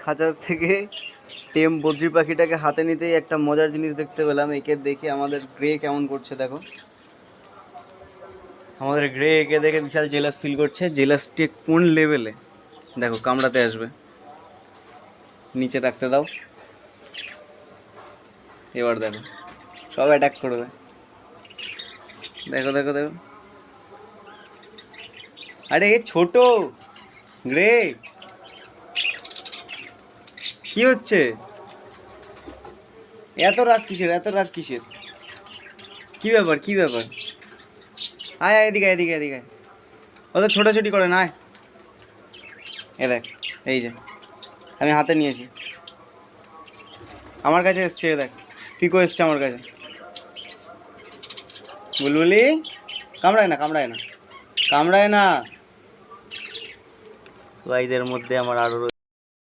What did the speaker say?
খাঁচার থেকে টেম বদ্রি পাখিটাকে হাতে নিতেই একটা মজার জিনিস দেখতে পেলাম। একে দেখে আমাদের গ্রে কেমন করছে দেখো। আমাদের গ্রে একে দেখে বিশাল জেলাস ফিল করছে। জেলাসটি কোন লেভেলে দেখো, কামড়াতে আসবে। নিচে রাখতে দাও, এবার দেখো সব অ্যাটাক করবে। দেখো দেখো দেখো, আরে এ ছোট গ্রে, কি হচ্ছে? এত রাগ কিসের, এত রাগ কিসের? কি ব্যাপার, কি ব্যাপার? আয় আয়, এদিকে এদিকে এদিকে। ও তো ছোটাছুটি করে না। এ দেখ, এই যে আমি হাতে নিয়েছি, আমার কাছে এসছে। এ দেখ, পিকো এসছে আমার কাছে। বুলবুলি, কামড়ায় না, কামড়ায় না, কামড়ায় না। সাইজের মধ্যে আমার আরো